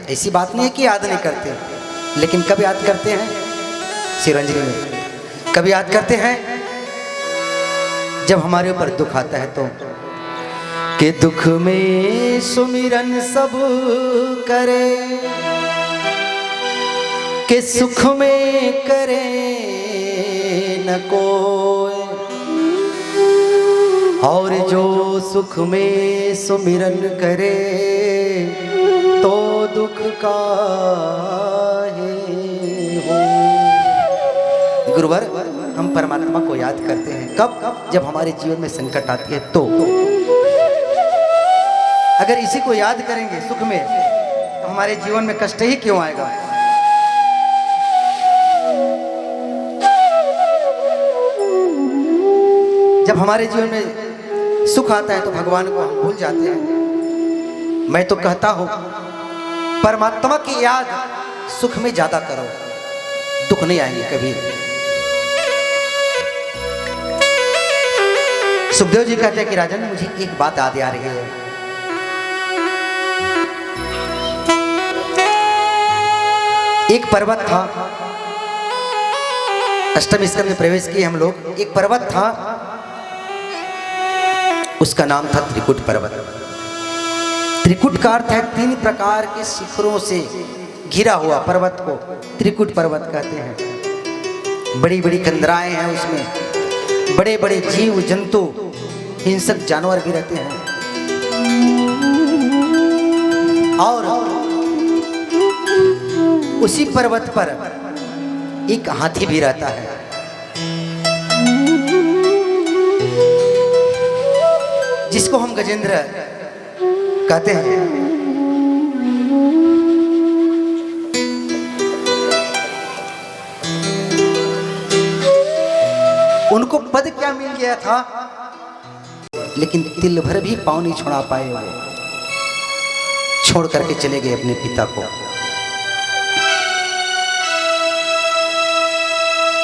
ऐसी बात नहीं है कि याद नहीं करते, लेकिन कब याद करते हैं? शिवरंजनी में कब याद करते हैं? जब हमारे ऊपर दुख आता है तो कि दुख में सुमिरन सब करे, कि सुख में करे न कोई, और जो सुख में सुमिरन करे तो दुख काहे हो। गुरुवर, हम परमात्मा को याद करते हैं कब? जब हमारे जीवन में संकट आती है तो। अगर इसी को याद करेंगे सुख में, तो हमारे जीवन में कष्ट ही क्यों आएगा? जब हमारे जीवन में सुख आता है तो भगवान को हम भूल जाते हैं। मैं तो कहता हूं, परमात्मा की याद सुख में ज्यादा करो, दुख नहीं आएंगे कभी। सुखदेव जी कहते हैं कि राजन, मुझे एक बात याद आ रही है। एक पर्वत था, अष्टम स्कंद में प्रवेश किए हम लोग। एक पर्वत था, उसका नाम था त्रिकुट पर्वत। त्रिकुट का अर्थ है 3 प्रकार के शिखरों से घिरा हुआ पर्वत को त्रिकुट पर्वत कहते हैं। बड़ी बड़ी कंदराएं हैं उसमें, बड़े बड़े जीव जंतु हिंसक जानवर भी रहते हैं, और उसी पर्वत पर एक हाथी भी रहता है। जिसको हम गजेंद्र कहते हैं। उनको पद क्या मिल गया था, लेकिन तिल भर भी पाँव नहीं छोड़ा पाए। वो छोड़ करके चले गए अपने पिता को।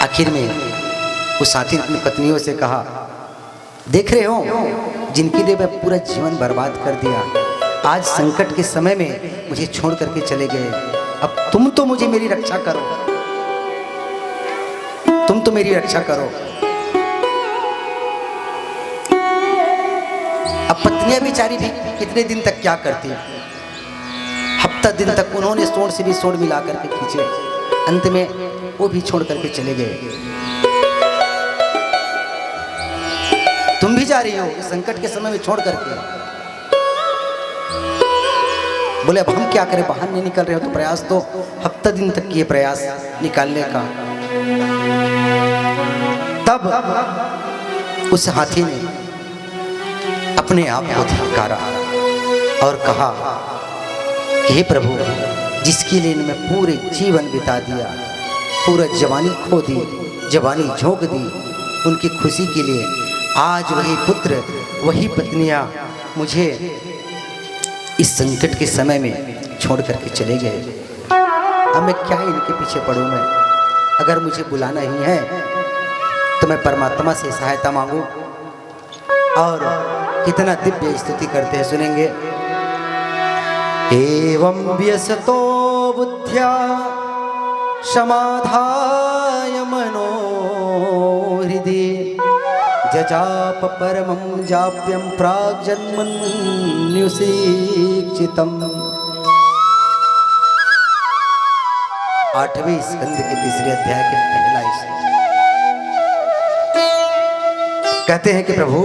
आखिर में उस हाथी ने अपनी पत्नियों से कहा, देख रहे हो जिनके लिए मैं पूरा जीवन बर्बाद कर दिया, आज संकट के समय में मुझे छोड़ करके चले गए। अब तुम तो मुझे मेरी रक्षा करो, तुम तो मेरी रक्षा करो। अब पत्नियां बेचारी भी कितने दिन तक क्या करती, हफ्ता दिन तक उन्होंने सोड़ से भी सोड़ मिला करके खींचे। अंत में वो भी छोड़ करके चले गए। तुम भी जा रही हो इस संकट के समय में छोड़ करके। बोले अब हम क्या करें, बाहर नहीं निकल रहे हो तो प्रयास तो हफ्ता दिन तक किए प्रयास निकालने का। तब उस हाथी ने अपने आप को धिक्कारा और कहा कि हे प्रभु, जिसके लिए मैं पूरे जीवन बिता दिया, पूरा जवानी खो दी, जवानी झोंक दी, उनकी खुशी के लिए आज वही पुत्र वही पत्नियां मुझे इस संकट के समय में छोड़ करके चले गए। अब मैं क्या इनके पीछे पड़ूं? मैं अगर मुझे बुलाना ही है तो मैं परमात्मा से सहायता मांगू। और कितना दिव्य स्तुति करते हैं, सुनेंगे। एवं व्यसतो बुद्ध्या समाधाय मनो हृदि जजाप परमं जाप्यं प्राग्जन्मन्युषीक्षितम्। आठवें स्कंद के 3 अध्याय के पहला श्लोक कहते हैं कि प्रभु,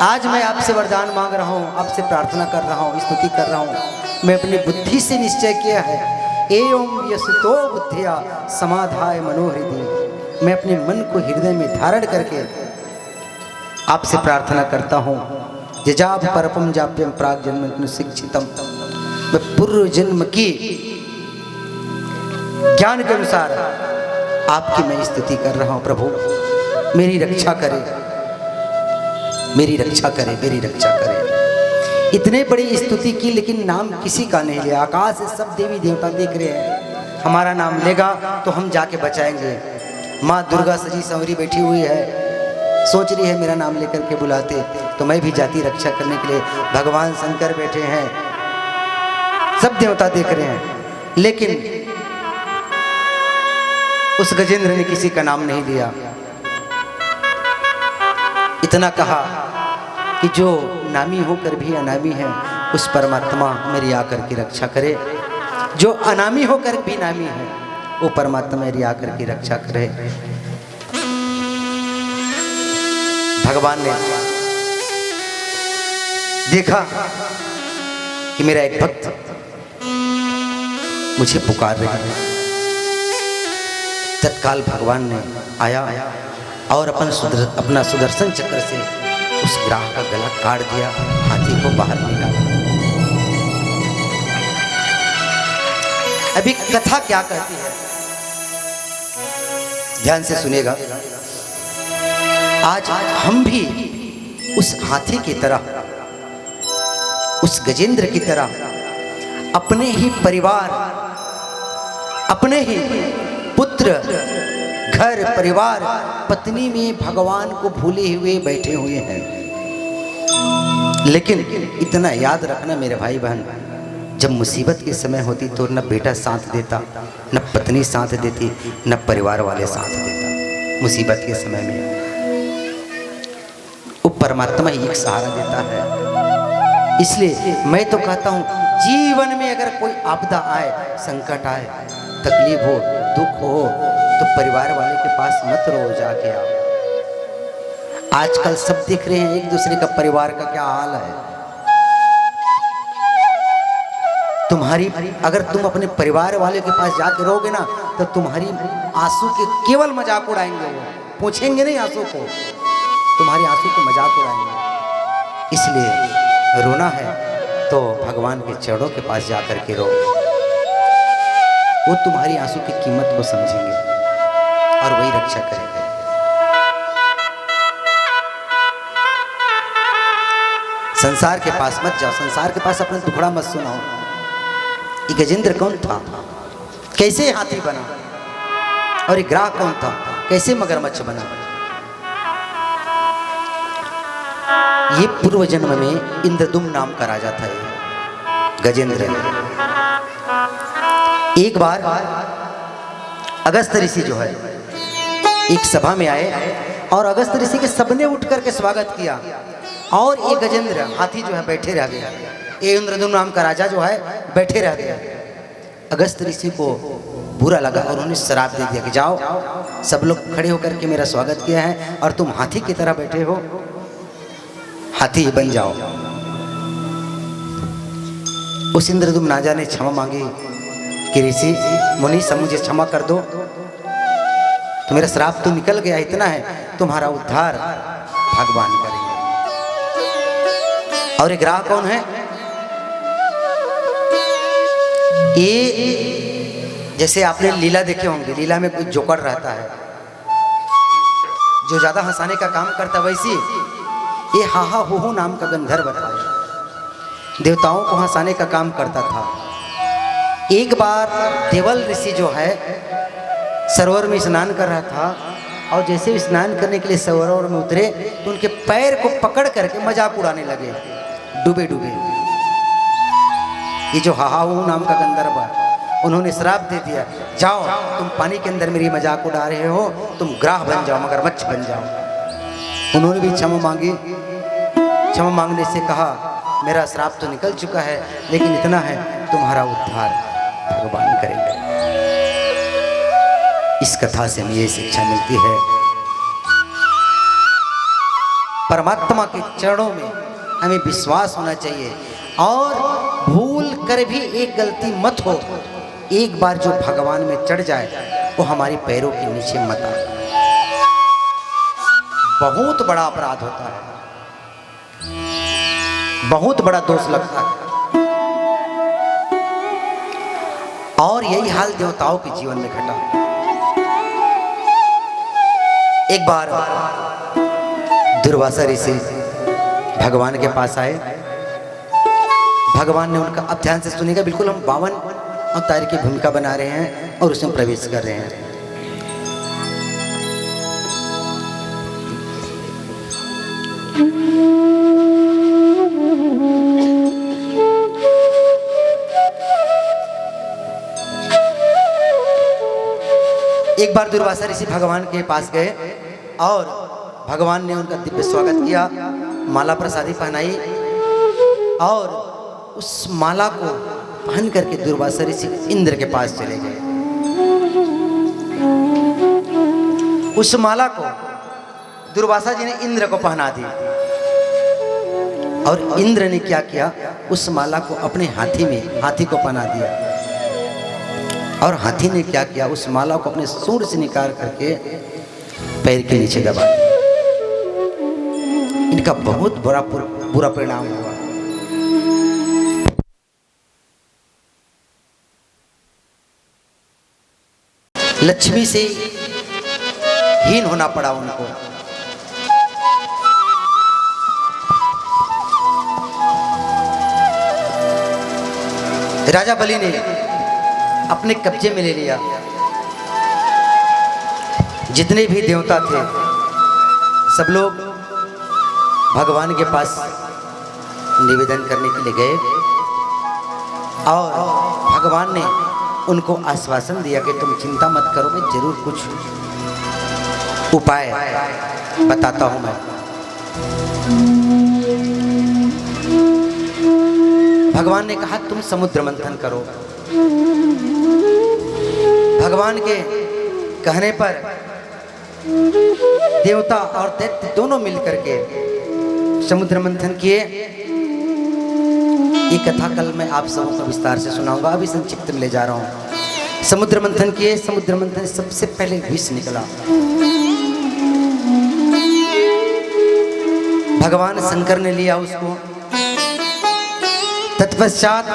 आज मैं आपसे वरदान मांग रहा हूँ, आपसे प्रार्थना कर रहा हूँ, स्तुति कर रहा हूँ। मैं अपनी बुद्धि से निश्चय किया है, एवं यस्तो बुद्धिया समाधाय मनोहृदि। मैं अपने मन को हृदय में धारण करके आपसे प्रार्थना करता हूँ। जजाप परपम जाप्यम प्राग जन्म शिक्षितम। मैं पूर्व जन्म की ज्ञान के अनुसार आपकी मैं स्तुति कर रहा हूँ। प्रभु मेरी रक्षा करे, मेरी रक्षा करे, मेरी रक्षा करे। इतने बड़ी स्तुति की, लेकिन नाम किसी का नहीं लिया। आकाश से सब देवी देवता देख रहे हैं, हमारा नाम लेगा तो हम जाके बचाएंगे। माँ दुर्गा सजी संवरी बैठी हुई है, सोच रही है मेरा नाम लेकर के बुलाते तो मैं भी जाती रक्षा करने के लिए। भगवान शंकर बैठे हैं, सब देवता देख रहे हैं, लेकिन उस गजेंद्र ने किसी का नाम नहीं लिया। इतना कहा कि जो नामी होकर भी अनामी है, उस परमात्मा मेरी आकर की रक्षा करे। जो अनामी होकर भी नामी है, वो परमात्मा मेरी आकर की रक्षा करे। भगवान ने देखा कि मेरा एक भक्त मुझे पुकार रहे हैं। तत्काल भगवान ने आया और अपना सुदर्शन चक्र से उस ग्राह का गला काट दिया, हाथी को बाहर निकाला। अभी कथा क्या कहती है, ध्यान से सुनेगा। आज हम भी उस हाथी की तरह, उस गजेंद्र की तरह अपने ही परिवार, अपने ही पुत्र, घर परिवार, पत्नी में भगवान को भूले हुए बैठे हुए हैं। लेकिन इतना याद रखना मेरे भाई बहन, जब मुसीबत के समय होती तो न बेटा साथ देता, न पत्नी साथ देती, न परिवार वाले साथ देता। मुसीबत के समय में वो परमात्मा ही एक सहारा देता है। इसलिए मैं तो कहता हूँ, जीवन में अगर कोई आपदा आए, संकट आए, तकलीफ हो, दुख हो, तो परिवार वाले के पास मत रो, जाके आओ। आजकल सब देख रहे हैं एक दूसरे का परिवार का क्या हाल है। तुम्हारी, अगर तुम अपने परिवार वाले के पास जाके रोगे ना, तो तुम्हारी आंसू के केवल मजाक उड़ाएंगे, वो पूछेंगे नहीं आंसू को, तुम्हारी आंसू के मजाक उड़ाएंगे। इसलिए रोना है तो भगवान के चरणों के पास जाकर के रो, वो तुम्हारी आंसू की कीमत को समझेंगे और वही रक्षा करेंगे। संसार के पास मत जाओ, संसार के पास अपना दुखड़ा मत सुनाओ। ये गजेंद्र कौन था, कैसे हाथी बना, और ये ग्राह कौन था, कैसे मगरमच्छ बना। ये पूर्व जन्म में इंद्रदुम्न नाम का राजा था, ये गजेंद्र। एक बार अगस्त ऋषि जो है एक सभा में आए और अगस्त ऋषि के सबने उठ करके स्वागत किया, और ये गजेंद्र हाथी जो है बैठे रह गया। ये इंद्रदुम्न नाम का राजा जो है बैठे रह गया। अगस्त ऋषि को बुरा लगा और उन्होंने श्राप दे दिया कि जाओ, सब लोग खड़े होकर के मेरा स्वागत किया है और तुम हाथी की तरह बैठे हो, हाथी ही बन जाओ। उस इंद्रदुम्न राजा ने क्षमा मांगी कि ऋषि मुनि सब मुझे क्षमा कर दो, तो मेरा श्राप तो निकल गया, इतना है तुम्हारा उद्धार भगवान करेंगे। और ये ग्राह कौन है, ये जैसे आपने लीला देखे होंगे, लीला में कोई जोकर रहता है जो ज्यादा हंसाने का काम करता, वैसी ये हाहा हो नाम का गंधर्व था, देवताओं को हंसाने का काम करता था। एक बार देवल ऋषि जो है सरोवर में स्नान कर रहा था, और जैसे स्नान करने के लिए सरोवर में उतरे तो उनके पैर को पकड़ करके मजाक उड़ाने लगे, डूबे डूबे। ये जो हाहाहू नाम का गंधर्व है, उन्होंने श्राप दे दिया, जाओ तुम पानी के अंदर मेरी मजाक उड़ा रहे हो, तुम ग्राह बन जाओ, मगरमच्छ बन जाओ। उन्होंने भी क्षमा मांगी, क्षमा मांगने से कहा मेरा श्राप तो निकल चुका है, लेकिन इतना है तुम्हारा उद्धार भगवान करेंगे। इस कथा से हमें ये शिक्षा मिलती है, परमात्मा के चरणों में हमें विश्वास होना चाहिए, और भूल कर भी एक गलती मत हो, एक बार जो भगवान में चढ़ जाए वो हमारे पैरों के नीचे मत आए, बहुत बड़ा अपराध होता है, बहुत बड़ा दोष लगता है। और यही हाल देवताओं के जीवन में घटा। एक बार दुर्वासा ऋषि भगवान के पास आए, भगवान ने उनका, अब ध्यान से सुनेगा, बिल्कुल हम 52 अवतार की भूमिका बना रहे हैं और उसमें प्रवेश कर रहे हैं। एक बार दुर्वासा ऋषि भगवान के पास गए और भगवान ने उनका दिव्य स्वागत किया, माला प्रसादी पहनाई और उस माला को पहन करके दुर्वासा ऋषि इंद्र के पास चले गए। उस माला को दुर्वासा जी ने इंद्र को पहना दी और इंद्र ने क्या किया, उस माला को अपने हाथी को पहना दिया और हाथी ने क्या किया, उस माला को अपने सूंड से निकाल करके पैर के नीचे दबा दिया। इनका बहुत बुरा परिणाम हुआ। लक्ष्मी से हीन होना पड़ा उनको। राजा बलि ने अपने कब्जे में ले लिया जितने भी देवता थे, सब लोग भगवान के पास निवेदन करने के लिए गए और भगवान ने उनको आश्वासन दिया कि तुम चिंता मत करो, मैं जरूर कुछ उपाय बताता हूं। मैं भगवान ने कहा तुम समुद्र मंथन करो। भगवान के कहने पर देवता और दैत्य दोनों मिलकर के समुद्र मंथन किए। ये कथा कल मैं आप सबको विस्तार से सुनाऊंगा, अभी संक्षिप्त में ले जा रहा हूं। समुद्र मंथन किए। समुद्र मंथन सबसे पहले विष निकला। भगवान शंकर ने लिया उसको। तत्पश्चात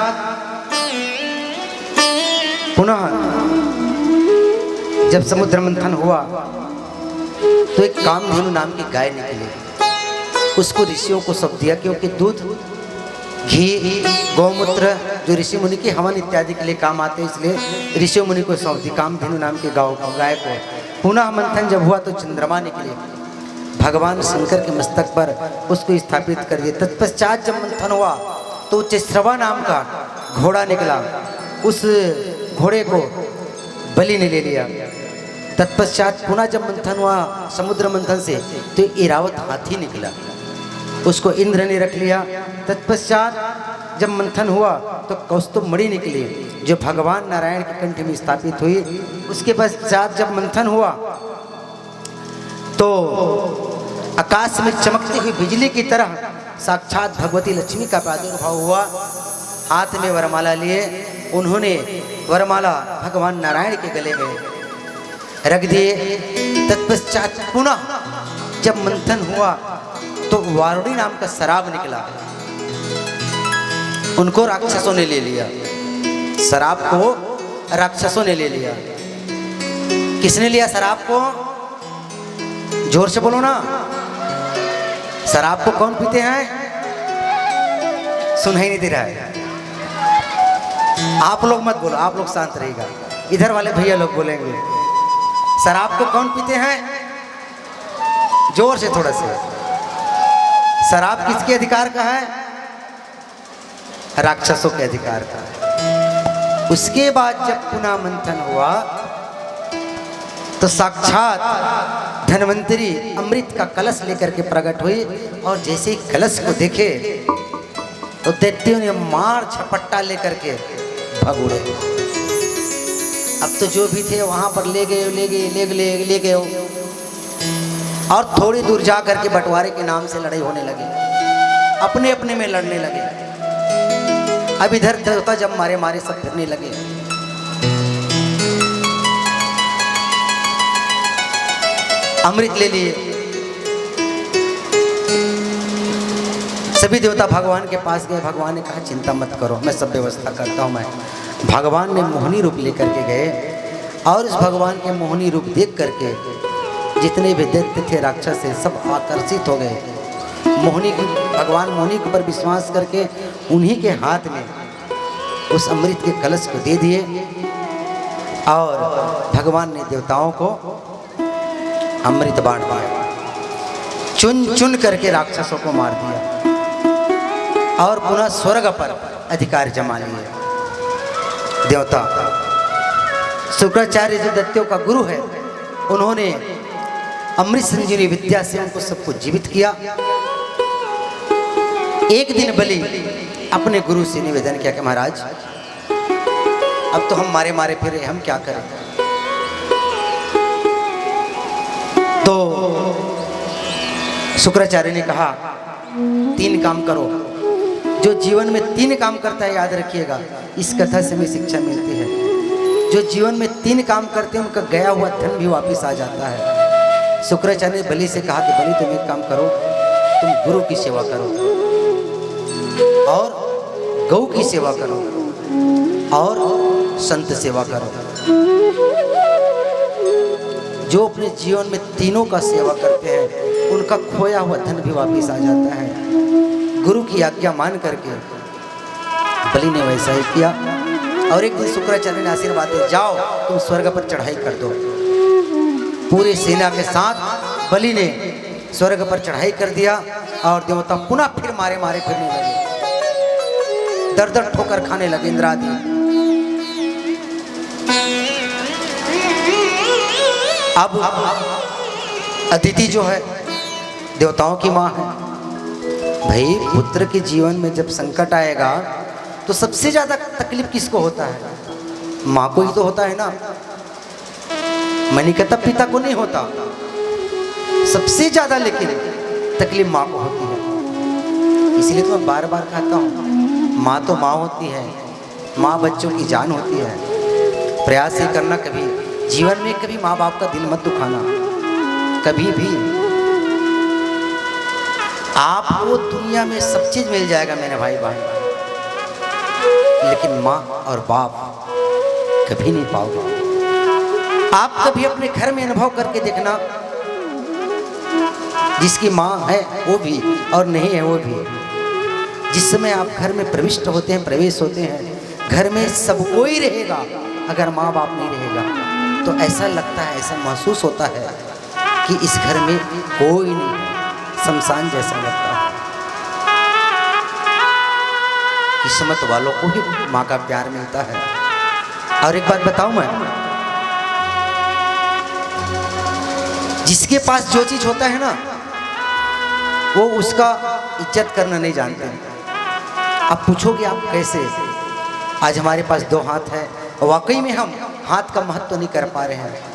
पुनः जब समुद्र मंथन हुआ तो एक कामधेनु नाम की गाय निकली। उसको ऋषियों को सब दिया, क्योंकि दूध, घी, गौमूत्र जो ऋषि मुनि के हवन इत्यादि के लिए काम आते हैं, इसलिए ऋषि मुनि को सौंप दी कामधेनु नाम के गाय को। पुनः मंथन जब हुआ तो चंद्रमा निकले। भगवान शंकर के मस्तक पर उसको स्थापित कर दिया। तत्पश्चात जब मंथन हुआ तो उच्चश्रवा नाम का घोड़ा निकला। उस घोड़े को बलि ने ले लिया। तत्पश्चात पुनः जब मंथन हुआ समुद्र मंथन से तो इरावत हाथी निकला। उसको इंद्र ने रख लिया। तत्पश्चात जब मंथन हुआ तो कौस्तुभ मणि निकली जो भगवान नारायण के कंठ में स्थापित हुई। उसके पश्चात जब मंथन हुआ तो आकाश में चमकती हुई बिजली की तरह साक्षात भगवती लक्ष्मी का प्रादुर्भाव हुआ। हाथ में वरमाला लिए उन्होंने वरमाला भगवान नारायण के गले में रख दिए। तत्पश्चात पुनः जब मंथन हुआ तो वारुणी नाम का शराब निकला। उनको राक्षसों ने ले लिया। शराब को राक्षसों ने ले लिया। किसने लिया शराब को? जोर से बोलो ना। शराब को कौन पीते हैं? सुनाई नहीं दे रहा है। आप लोग मत बोलो, आप लोग शांत रहिएगा। इधर वाले भैया लोग बोलेंगे। शराब को कौन पीते हैं? जोर से थोड़ा से। शराब किसके अधिकार का है? राक्षसों के अधिकार का। उसके बाद जब पुनः मंथन हुआ तो साक्षात धन्वंतरी अमृत का कलश लेकर के प्रकट हुई और जैसे ही कलश को देखे तो दैत्यों ने मार झपट्टा लेकर के भाग उड़े। अब तो जो भी थे वहां पर ले गए और थोड़ी दूर जा करके बंटवारे के नाम से लड़ाई होने लगी। अपने अपने में लड़ने लगे। अब इधर देवता जब मारे सब फिरने लगे। अमृत ले लिए। सभी देवता भगवान के पास गए। भगवान ने कहा चिंता मत करो, मैं सब व्यवस्था करता हूँ। मैं भगवान ने मोहिनी रूप लेकर के गए और उस भगवान के मोहिनी रूप देख करके जितने भी दैत्य थे, राक्षस थे, सब आकर्षित हो गए। भगवान मोहिनी के ऊपर विश्वास करके उन्हीं के हाथ में उस अमृत के कलश को दे दिए और भगवान ने देवताओं को अमृत बांट दिया। चुन चुन करके राक्षसों को मार दिया और पुनः स्वर्ग पर अधिकार जमा लिए। देवता शुक्राचार्य जो दैत्यों का गुरु है, उन्होंने अमृत संजीवनी विद्या से उनको सबको जीवित किया। एक दिन बलि अपने गुरु से निवेदन किया कि महाराज अब तो हम मारे मारे फिरे, हम क्या करें। तो शुक्राचार्य ने कहा 3 काम करो। जो जीवन में 3 काम करता है, याद रखिएगा, इस कथा से हमें शिक्षा मिलती है। जो जीवन में 3 काम करते हैं उनका गया हुआ धन भी वापस आ जाता है। शुक्राचार्य ने बलि से कहा कि बलि तुम एक काम करो, तुम गुरु की सेवा करो और गौ की सेवा करो और संत सेवा करो। जो अपने जीवन में तीनों का सेवा करते हैं उनका खोया हुआ धन भी वापस आ जाता है। गुरु की आज्ञा मान करके बलि ने वैसा ही किया। और एक दिन शुक्राचार्य ने आशीर्वाद दिया, जाओ तुम स्वर्ग पर चढ़ाई कर दो। पूरी सेना के साथ बलि ने स्वर्ग पर चढ़ाई कर दिया और देवता पुनः फिर मारे मारे फिरने लगे, दर दर ठोकर खाने लगे इंद्रादि। अब अदिति जो है देवताओं की माँ है। भाई पुत्र के जीवन में जब संकट आएगा तो सबसे ज्यादा तकलीफ किसको होता है? माँ को ही तो होता है ना। मैंने कहता पिता को नहीं होता, सबसे ज्यादा लेकिन तकलीफ माँ को होती है। इसलिए तो मैं बार बार कहता हूँ, माँ तो माँ होती है, माँ बच्चों की जान होती है। प्रयास ही करना, कभी जीवन में कभी माँ बाप का दिल मत दुखाना, कभी भी। आपको दुनिया में सब चीज मिल जाएगा मेरे भाई बहन, लेकिन माँ और बाप कभी नहीं पाओगे। आप कभी अपने घर में अनुभव करके देखना, जिसकी माँ है वो भी और नहीं है वो भी, जिस समय आप घर में प्रविष्ट होते हैं, प्रवेश होते हैं, घर में सब कोई रहेगा, अगर माँ बाप नहीं रहेगा तो ऐसा लगता है, ऐसा महसूस होता है कि इस घर में कोई नहीं है, शमशान जैसा लगता है। किस्मत वालों को ही माँ का प्यार मिलता है। और एक बात बताऊं मैं, जिसके पास जो चीज होता है ना वो उसका इज्जत करना नहीं जानते। आप पूछोगे आप कैसे? आज हमारे पास 2 हाथ है, वाकई में हम हाथ का महत्व तो नहीं कर पा रहे हैं।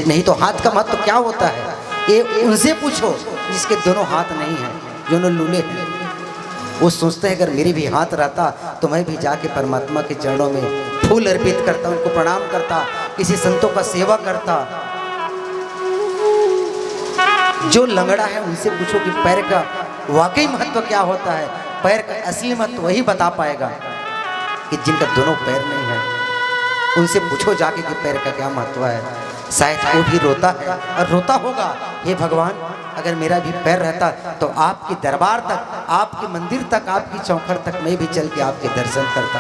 नहीं तो हाथ का महत्व क्या होता है ये उनसे पूछो जिसके दोनों हाथ नहीं हैं, दोनों लूले हैं। वो सोचते हैं अगर मेरे भी हाथ रहता तो मैं भी जाके परमात्मा के चरणों में फूल अर्पित करता, उनको प्रणाम करता, किसी संतों का सेवा करता। जो लंगड़ा है उनसे पूछो कि पैर का वाकई महत्व क्या होता है। पैर का असली महत्व वही बता पाएगा कि जिनका दोनों पैर नहीं है। उनसे पूछो जाके कि पैर का क्या महत्व है। शायद वो भी रोता है और रोता होगा, हे भगवान अगर मेरा भी पैर रहता तो आपके दरबार तक, आपके मंदिर तक, आपकी चौखट तक मैं भी चल के आपके दर्शन करता।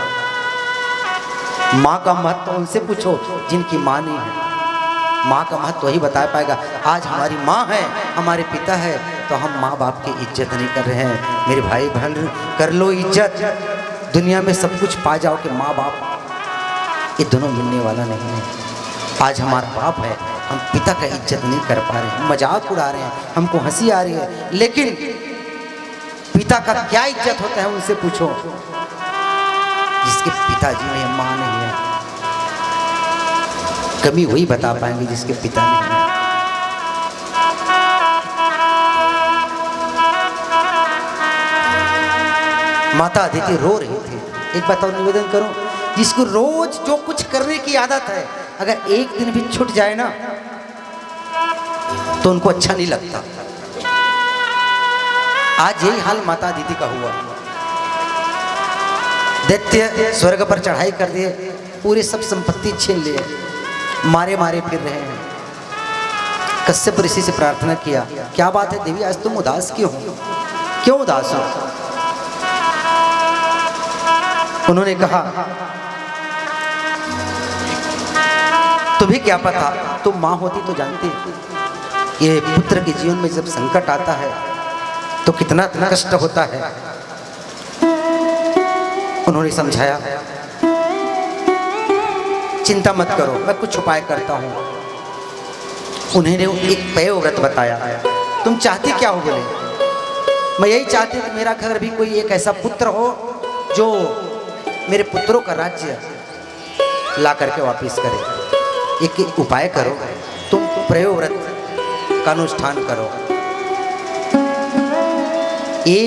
माँ का महत्व उनसे पूछो जिनकी माँ नहीं है। माँ का महत्व वही बता पाएगा। आज हमारी माँ है, हमारे पिता है, तो हम माँ बाप की इज्जत नहीं कर रहे हैं। मेरे भाई बहन कर लो इज्जत। दुनिया में सब कुछ पा जाओ कि माँ बाप ये दोनों मिलने वाला नहीं है। आज हमारा बाप है, हम पिता का इज्जत नहीं कर पा रहे हैं, मजाक उड़ा रहे हैं, हमको हंसी आ रही है, लेकिन पिता का क्या इज्जत होता है उनसे पूछो जिसके पिताजी में माँ नहीं है। कभी वही बता पाएंगे जिसके पिता नहीं है। माता अदिति रो रही थी। एक बात और निवेदन करूं, जिसको रोज जो कुछ करने की आदत है अगर एक दिन भी छूट जाए ना तो उनको अच्छा नहीं लगता। आज यही हाल माता अदिति का हुआ। दैत्य स्वर्ग पर चढ़ाई कर दिए, पूरे सब संपत्ति छीन लिए, मारे मारे फिर रहे हैं। कश्यप ऋषि से प्रार्थना किया, क्या बात है देवी आज तुम उदास क्यों हो, क्यों उदास हो? उन्होंने कहा तुम्हें क्या पता, तुम माँ होती तो जानती ये पुत्र के जीवन में जब संकट आता है तो कितना कष्ट होता है। उन्होंने समझाया चिंता मत करो, मैं कुछ उपाय करता हूँ। उन्होंने एक पयो व्रत बताया। तुम चाहती क्या हो? बोले, मैं यही चाहती कि मेरा घर भी कोई एक ऐसा पुत्र हो जो मेरे पुत्रों का राज्य ला करके वापिस करे। एक उपाय करो, तुम पयो व्रत का अनुष्ठान करो। ये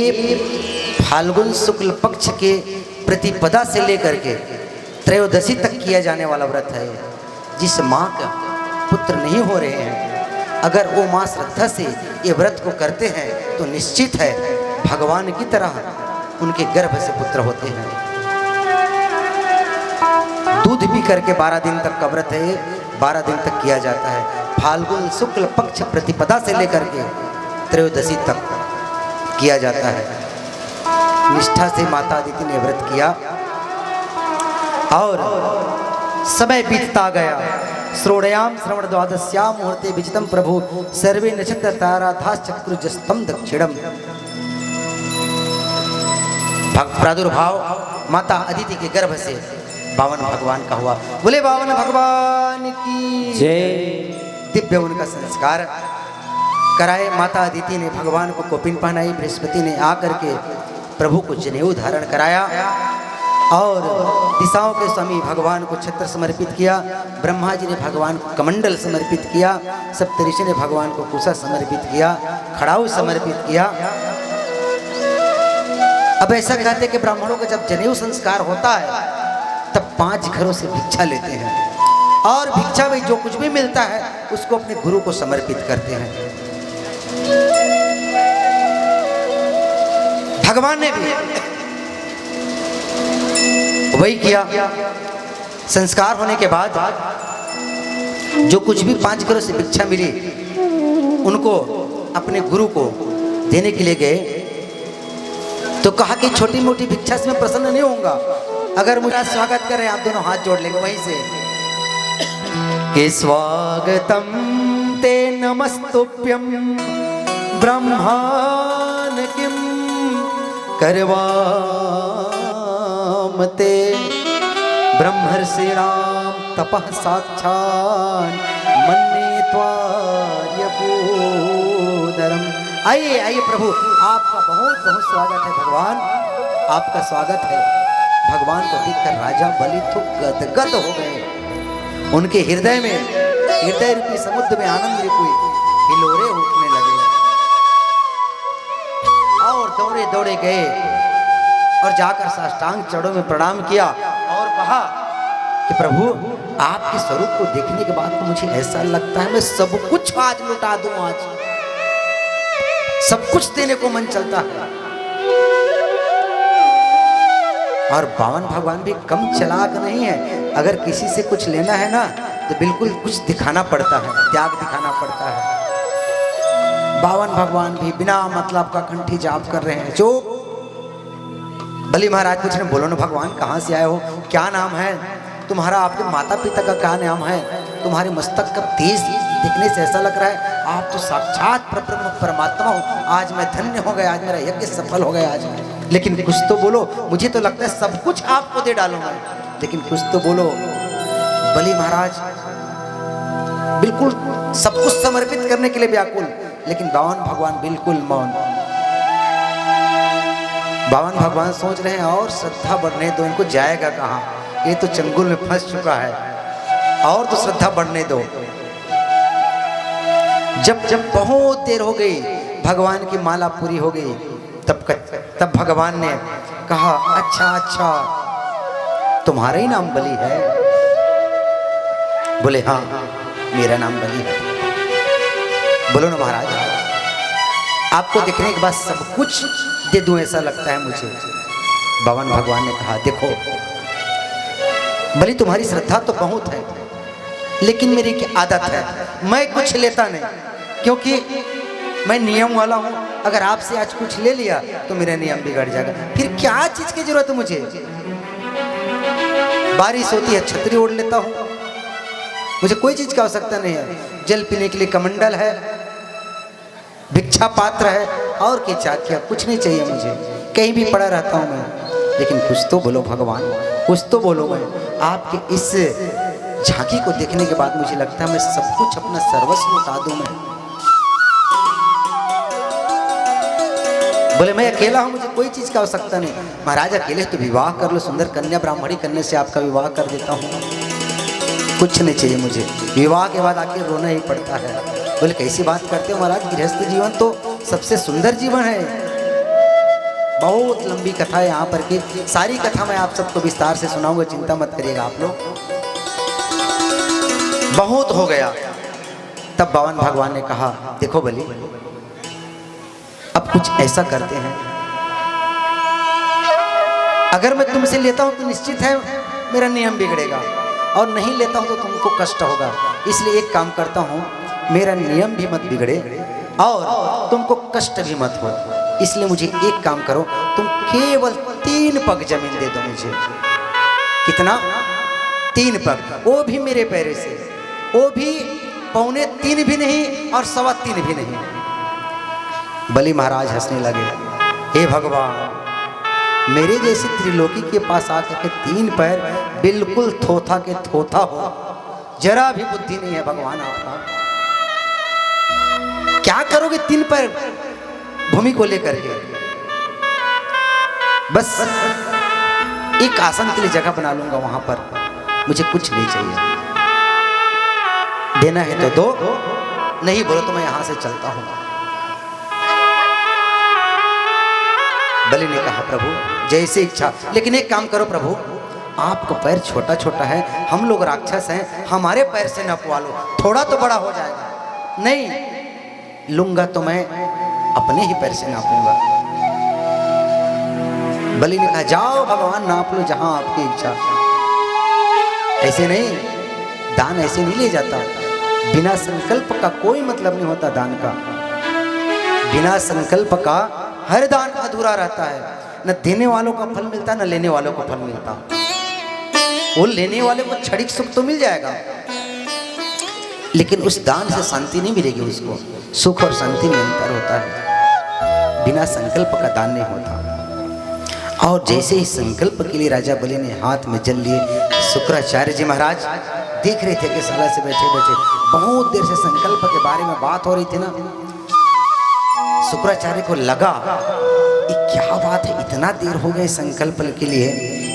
फाल्गुन शुक्ल पक्ष के प्रतिपदा से लेकर के त्रयोदशी तक किया जाने वाला व्रत है। जिस माँ का पुत्र नहीं हो रहे हैं, अगर वो माँ श्रद्धा से ये व्रत को करते हैं तो निश्चित है भगवान की तरह उनके गर्भ से पुत्र होते हैं। दूध पी करके 12 दिन तक का व्रत है, 12 दिन तक किया जाता है। फाल्गुन शुक्ल पक्ष प्रतिपदा से लेकर के त्रयोदशी तक किया जाता है। निष्ठा से माता अदिति ने व्रत किया और समय बीतता गया। श्रोणयाम श्रवण द्वादश्याम मुहूर्ते विजितम प्रभु सर्वे नक्षत्र ताराधास चक्रुजस्तम दक्षिणम। प्रादुर्भाव माता अदिति के गर्भ से बावन भगवान का हुआ। बोले बावन भगवान की जय। दिव्य उनका संस्कार कराए। माता अदिति ने भगवान को कोपिन पहनाई। बृहस्पति ने आकर के प्रभु को जनेऊ धारण कराया और दिशाओं के स्वामी भगवान को छत्र समर्पित किया। ब्रह्मा जी ने भगवान को कमंडल समर्पित किया। सप्तऋषि ने भगवान को कुशा समर्पित किया, खड़ाऊ समर्पित किया। अब ऐसा कहते कि ब्राह्मणों का जब जनेऊ संस्कार होता है तब 5 घरों से भिक्षा लेते हैं और भिक्षा में जो कुछ भी मिलता है उसको अपने गुरु को समर्पित करते हैं। भगवान ने भी वही किया। संस्कार होने के बाद जो कुछ भी 5 घरों से भिक्षा मिली उनको अपने गुरु को देने के लिए गए तो कहा कि छोटी मोटी भिक्षा से मैं प्रसन्न नहीं होऊंगा, अगर मुझे स्वागत करें। आप दोनों हाथ जोड़ लेंगे वहीं से कि स्वागतम ते नमस्तुभ्यं ब्रह्मान किम करवामते ब्रह्मर्षिणाम तपः साक्षात् मन्ये त्वार्यपूदरम। आइए आइए प्रभु, आपका बहुत बहुत स्वागत है। भगवान आपका स्वागत है। भगवान को देखकर राजा बलि तो गदगद हो गए। उनके हृदय में, हृदय रूपी समुद्र में आनंद रूपी हिलोरे उठने लगे और दौड़े दौड़े गए और जाकर साष्टांग चरणों में प्रणाम किया और कहा कि प्रभु आपके स्वरूप को देखने के बाद तो मुझे ऐसा लगता है मैं सब कुछ आज लुटा दूं, आज सब कुछ देने को मन चलता है। और बावन भगवान भी कम चालाक नहीं है। अगर किसी से कुछ लेना है ना तो बिल्कुल कुछ दिखाना पड़ता है, त्याग दिखाना पड़ता है। बावन भगवान भी बिना मतलब का कंठी जाप कर रहे हैं। जो बलि महाराज पूछ रहे, बोलो ना भगवान कहाँ से आए हो, क्या नाम है तुम्हारा, आपके माता पिता का क्या नाम है, तुम्हारे मस्तक का तेज दिखने से ऐसा लग रहा है आप तो साक्षात परमात्मा हो। आज मैं धन्य हो गया, आज मेरा यज्ञ सफल हो गया आज। लेकिन कुछ तो बोलो, मुझे तो लगता है सब कुछ आपको दे डालूंगा, लेकिन कुछ तो बोलो। बलि महाराज बिल्कुल सब कुछ समर्पित करने के लिए व्याकुल, लेकिन बावन भगवान बिल्कुल मौन। बावन भगवान सोच रहे हैं और श्रद्धा बढ़ने दो, इनको जाएगा कहाँ, ये तो चंगुल में फंस चुका है, और तो श्रद्धा बढ़ने दो। जब बहुत देर हो गई, भगवान की माला पूरी हो गई, तब भगवान ने कहा अच्छा तुम्हारा ही नाम बलि है। बोले हाँ मेरा नाम बलि है। बोलो ना महाराज, आपको देखने के बाद सब कुछ दे दूं ऐसा लगता है मुझे। बावन भगवान ने कहा देखो बलि तुम्हारी श्रद्धा तो बहुत है, लेकिन मेरी क्या आदत है, मैं कुछ लेता नहीं, क्योंकि मैं नियम वाला हूं। अगर आपसे आज कुछ ले लिया तो मेरा नियम बिगड़ जाएगा, फिर क्या चीज की जरूरत है मुझे। बारिश होती है छतरी ओढ़ लेता हूं, मुझे कोई चीज की आवश्यकता नहीं है। जल पीने के लिए कमंडल है, भिक्षा पात्र है, और क्या कुछ नहीं चाहिए मुझे। कहीं भी पड़ा रहता हूं मैं, लेकिन कुछ तो बोलो भगवान, कुछ तो बोलो। मैं आपके इस झांकी को देखने के बाद मुझे लगता है मैं सब कुछ अपना सर्वस्व लौटा दूं। मैं बोले मैं अकेला हूं, मुझे कोई चीज की आवश्यकता नहीं। महाराज अकेले तो विवाह कर लो, सुंदर कन्या ब्राह्मणी कन्या से आपका विवाह कर देता हूं, कुछ नहीं चाहिए मुझे। विवाह के बाद आके रोना ही पड़ता है। बोले कैसी बात करते हो महाराज, गृहस्थ जीवन तो सबसे सुंदर जीवन है। बहुत लंबी कथा है यहाँ पर की, सारी कथा मैं आप सबको विस्तार से सुनाऊंगा, चिंता मत करिएगा आप लोग। बहुत हो गया। तब बावन भगवान ने कहा देखो बलि, अब कुछ ऐसा करते हैं, अगर मैं तुमसे लेता हूं तो निश्चित है मेरा नियम बिगड़ेगा, और नहीं लेता हूं तो तुमको कष्ट होगा। इसलिए एक काम करता हूं, मेरा नियम भी मत बिगड़े और तुमको कष्ट भी मत हो। इसलिए मुझे एक काम करो, तुम केवल 3 पग जमीन दे दो मुझे। कितना? 3 पग, वो भी मेरे पैरे से, वो भी 2.25 भी नहीं और 3.25 भी नहीं। बलि महाराज हंसने लगे, हे भगवान, मेरे जैसे त्रिलोकी के पास आकर के 3 पैर बिल्कुल थोथा के थोथा हो, जरा भी बुद्धि नहीं है भगवान आपका। क्या करोगे 3 पैर भूमि को लेकर के? बस एक आसन के लिए जगह बना लूंगा वहां पर, मुझे कुछ नहीं चाहिए। देना है तो दो, नहीं बोलो तो मैं यहां से चलता हूं। बलि ने कहा प्रभु जैसे इच्छा, लेकिन एक काम करो प्रभु, आपका पैर छोटा छोटा है, हम लोग राक्षस हैं, हमारे पैर से नपवा लो, थोड़ा तो बड़ा हो जाएगा। नहीं लूंगा तो मैं अपने ही पैर से नापूंगा। बलि ने कहा जाओ भगवान नाप लो जहां आपकी इच्छा। ऐसे नहीं, दान ऐसे नहीं ले जाता। बिना संकल्प का कोई मतलब नहीं होता दान का। बिना संकल्प का हर दान अधूरा रहता है। न देने वालों का फल मिलता, न लेने वालों को फल मिलता। वो लेने वाले को क्षणिक सुख तो मिल जाएगा, लेकिन उस दान से शांति नहीं मिलेगी उसको। सुख और शांति में अंतर होता है। बिना संकल्प का दान नहीं होता। और जैसे ही संकल्प के लिए राजा बलि ने हाथ में जल लिए, शुक्राचार्य जी महाराज देख रहे थे कि सला से बैठे बैठे बहुत देर से संकल्प के बारे में बात हो रही थी ना। शुक्राचार्य को लगा ये क्या बात है, इतना देर हो गए संकल्प के लिए,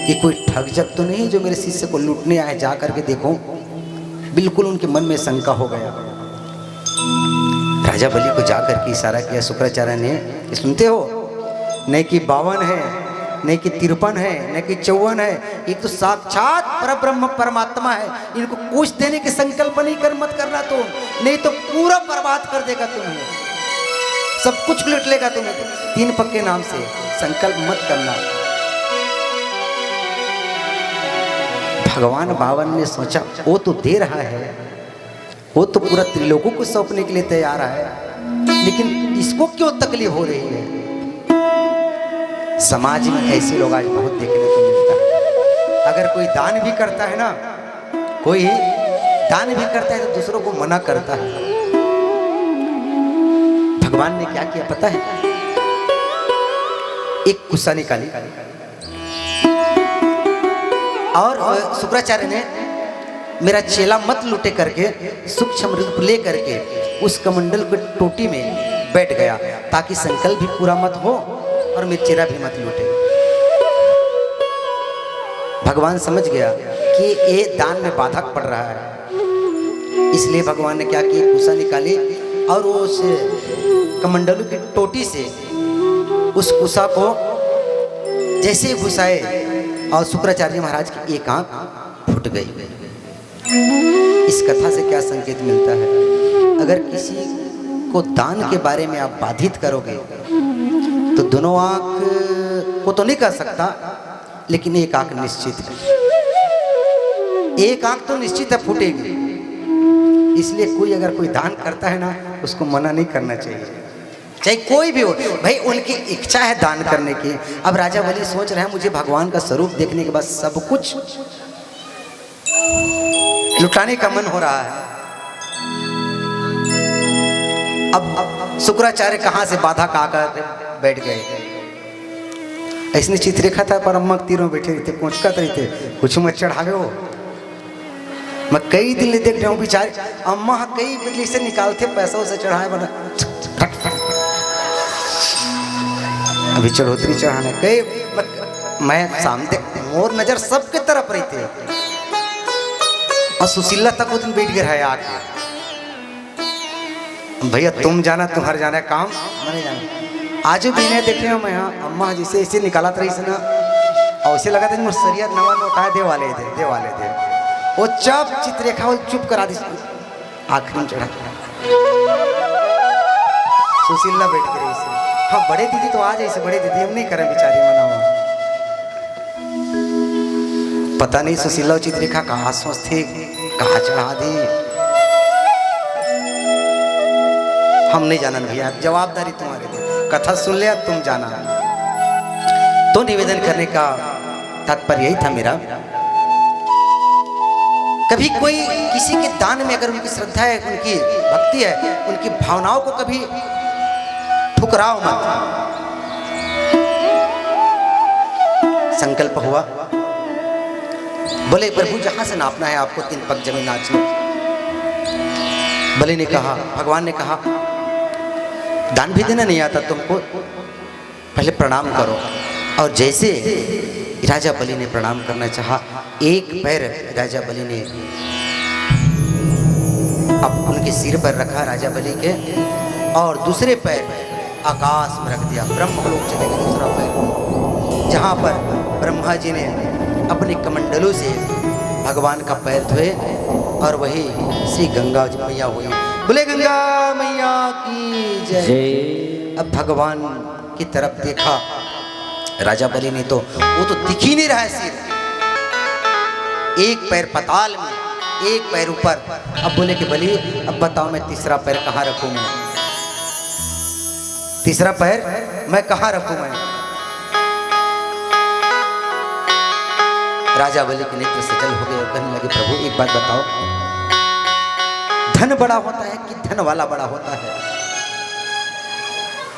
ये कोई ठग जग तो नहीं जो मेरे शिष्य को लूटने आए, जा करके देखो। बिल्कुल उनके मन में शंका हो गया। राजा बलि को जाकर के इशारा किया शुक्राचार्य ने, सुनते हो, नहीं कि 52 है, नहीं कि 53 है, नहीं कि 54 है, ये तो साक्षात परब्रह्म परमात्मा है। इनको कुछ देने के संकल्प नहीं कर मत करना तुम, नहीं तो पूरा बर्बाद कर देगा तुम्हें, सब कुछ लूट लेगा तुम्हें। 3 पग के नाम से संकल्प मत करना। भगवान 52 ने सोचा वो तो दे रहा है, वो तो पूरा त्रिलोकों को सौंपने के लिए तैयार है, लेकिन इसको क्यों तकलीफ हो रही है। समाज में ऐसे लोग आज बहुत देखने को मिलता है। अगर कोई दान भी करता है ना, कोई दान भी करता है तो दूसरों को मना करता है। भगवान ने क्या किया पता है? एक कुस्सा निकाली और शुक्राचार्य ने मेरा चेला मत लूटे करके सूक्ष्म रूप ले करके उस कमंडल के टोटी में बैठ गया, ताकि संकल्प भी पूरा मत हो और मेरा चेला भी मत लूटे। भगवान समझ गया कि ये दान में बाधक पड़ रहा है, इसलिए भगवान ने क्या किया, कुसा निकाली और उस कमंडलू की टोटी से उस कुसा को जैसे ही घुसाए और शुक्राचार्य महाराज की एक आंख फूट गई। इस कथा से क्या संकेत मिलता है? अगर किसी को दान के बारे में आप बाधित करोगे तो दोनों आंख को तो नहीं कर सकता, लेकिन एक आंख निश्चित है, एक आंख तो निश्चित है फूटेगी। इसलिए कोई अगर कोई दान करता है ना, उसको मना नहीं करना चाहिए, चाहे कोई भी हो। भाई उनकी इच्छा है दान करने की। अब राजा बलि सोच रहे हैं मुझे भगवान का स्वरूप देखने के बाद सब कुछ लुटाने का मन हो रहा है। अब शुक्राचार्य कहां से बाधा का आकर बैठ गए। ऐसने चित्र रेखा था पर अम्मा तीरों बैठे रहते, पहुंचका रहते, कुछ मत चढ़ावे हो। मैं कई दिन देख रहा हूँ बेचारे अम्मा कई बिजली से निकालते पैसा उसे चढ़ाए बना अभी चढ़ोतरी चढ़ाने कई मैं सामने मोर नजर सबके तरफ रही थी और सुशीला तक वो दिन बैठ गया है आके भैया तुम जाना तुम्हारे जाना है काम मैंने जाना आज भी नहीं देख रहे हो मैं यहाँ अम्मा जिसे ऐसे निकाला रही से ना और उसे लगा था मुझे सरिया नवा नोटा दे वाले थे वो चुप चित्ररेखा वो चुप करा दी आखिरी में चढ़ा सुशीला बैठ गई से हाँ बड़े दीदी तो आ जाए बड़े दीदी हम नहीं करें बेचारी मना हुआ पता नहीं सुशीला चित्ररेखा कहाँ सोचती कहाँ चढ़ा दी हम नहीं जाना भैया जवाबदारी तुम्हारे थे कथा सुन लिया तुम जाना तो निवेदन करने का तात्पर्य यही था मेरा कभी कोई किसी के दान में अगर उनकी श्रद्धा है उनकी भक्ति है उनकी भावनाओं को कभी ठुकराओ मत संकल्प हुआ बोले प्रभु जहां से नापना है आपको 3 पग जमीन नाचना बलि ने कहा भगवान ने कहा दान भी देना नहीं आता तुमको पहले प्रणाम करो और जैसे राजा बलि ने प्रणाम करना चाहा एक पैर राजा बलि ने अब उनके सिर पर रखा राजा बलि के और दूसरे पैर आकाश में रख दिया ब्रह्मलोक चले गए दूसरा पैर जहाँ पर ब्रह्मा जी ने अपने कमंडलों से भगवान का पैर धोए और वही श्री गंगा मैया हुई बोले गंगा मैया की जय। अब भगवान की तरफ देखा राजा बलि ने तो वो तो दिख ही नहीं रहा है सिर एक पैर पताल में एक पैर ऊपर अब बोले कि बलि अब बताओ मैं तीसरा पैर कहाँ रखूं मैं तीसरा पैर मैं कहाँ रखूं मैं राजा बलि के नेत्र सजल हो गए और कहने लगे प्रभु एक बात बताओ धन बड़ा होता है कि धन वाला बड़ा होता है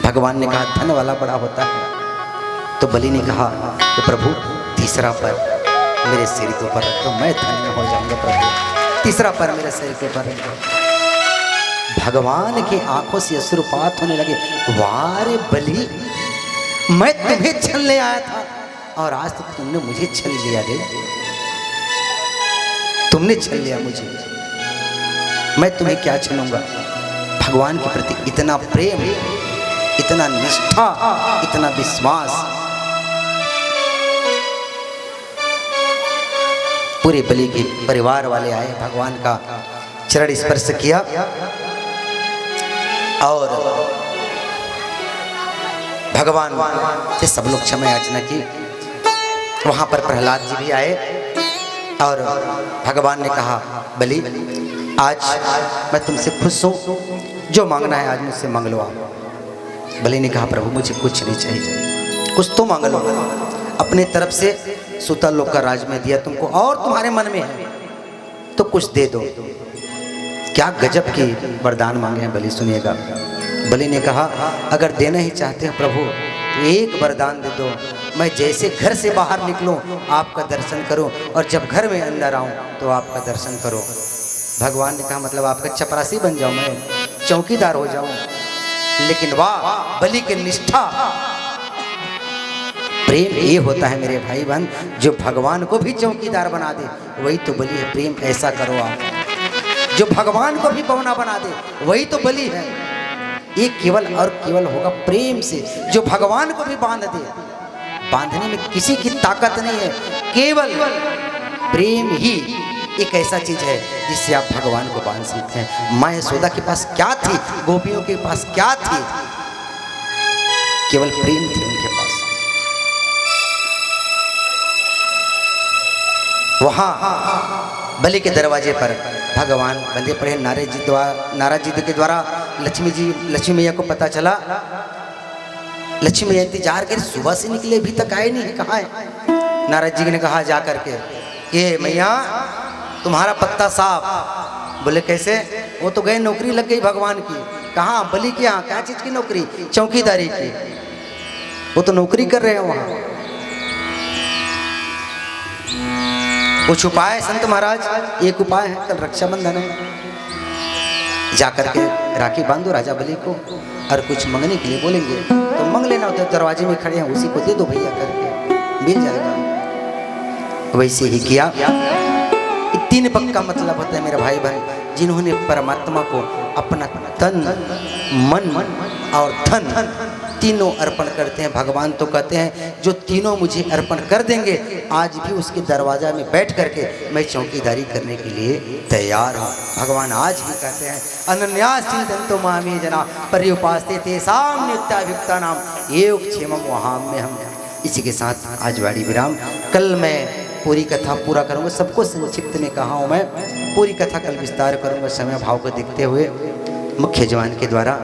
भगवान ने कहा धन वाला बड़ा होता है तो बलि ने कहा कि प्रभु तीसरा पैर मेरे सिर के ऊपर रख दो मैं धन्य हो जाऊंगा प्रभु तीसरा पैर मेरे सिर के ऊपर रख दो भगवान की आंखों से अश्रुपात होने लगे वारे बलि मैं तुम्हें छलने आया था और आज तक तुमने मुझे छल लिया रे तुमने छल लिया मुझे मैं तुम्हें क्या छलूंगा भगवान के प्रति इतना प्रेम इतना निष्ठा इतना विश्वास पूरे बलि के परिवार वाले आए भगवान का चरण स्पर्श किया और भगवान से सब लोग क्षमा याचना की वहां पर प्रहलाद जी भी आए और भगवान ने कहा बलि आज मैं तुमसे खुश हूँ जो मांगना है आज मुझसे मांग लो आप बलि ने कहा प्रभु मुझे कुछ नहीं चाहिए कुछ तो मांग लो अपने तरफ से सुता लोक का राज में दिया तुमको और तुम्हारे मन में है तो कुछ दे दो क्या गजब की वरदान मांगे हैं बलि सुनिएगा बलि ने कहा अगर देना ही चाहते हैं प्रभु तो एक वरदान दे दो मैं जैसे घर से बाहर निकलूं आपका दर्शन करूं और जब घर में अंदर आऊं तो आपका दर्शन करो भगवान ने कहा मतलब आपका चपरासी बन जाऊं मैं चौकीदार हो जाऊं लेकिन वाह बलि की निष्ठा प्रेम ये होता है मेरे भाई बहन जो भगवान को भी चौकीदार बना दे वही तो बलि है प्रेम ऐसा करो आप जो भगवान को भी पवना बना दे वही तो बलि है ये केवल और केवल होगा प्रेम से जो भगवान को भी बांध दे बांधने में किसी की ताकत नहीं है केवल प्रेम ही एक ऐसा चीज है जिससे आप भगवान को बांध सकते हैं माँ यशोदा के पास क्या थी गोपियों के पास क्या थी केवल प्रेम थे उनके पास वहां बलि के दरवाजे पर भगवान बंदे पड़े नारद जी के द्वारा लक्ष्मी मैया को पता चला लक्ष्मी मैया इंतजार कर सुबह से निकले अभी तक आए नहीं कहाँ है नारद जी ने कहा जा करके ये मैया तुम्हारा पत्ता साफ बोले कैसे वो तो गए नौकरी लग गई भगवान की कहाँ बलि के यहाँ क्या चीज की नौकरी चौकीदारी की वो तो नौकरी कर रहे हैं वहां कुछ उपाय संत महाराज, एक उपाय है, कल रक्षाबंधन है, जाकर के राखी बांधो राजा बलि को और कुछ मांगने के लिए बोलेंगे तो मांग लेना, होता है दरवाजे में खड़े हैं उसी को दे दो भैया करके, मिल जाएगा। वैसे ही किया। 3 पग का मतलब होता है मेरे भाई बहन, जिन्होंने परमात्मा को अपना तन मन और धन तीनों अर्पण करते हैं। भगवान तो कहते हैं जो तीनों मुझे अर्पण कर देंगे, आज भी उसके दरवाजा में बैठ करके मैं चौकीदारी करने के लिए तैयार हूँ। भगवान आज भी कहते हैं अनन्यासिदंतो मामे जना पर्युपास्ते तेषां नित्याभियुक्ता नाम योग क्षेमम वहां में हम। इसी के साथ आज वाणी विराम। कल मैं पूरी कथा पूरा करूँगा, सबको संक्षिप्त में कहा हूँ मैं, पूरी कथा कल विस्तार करूँगा समय भाव को देखते हुए मुख्य जवान के द्वारा।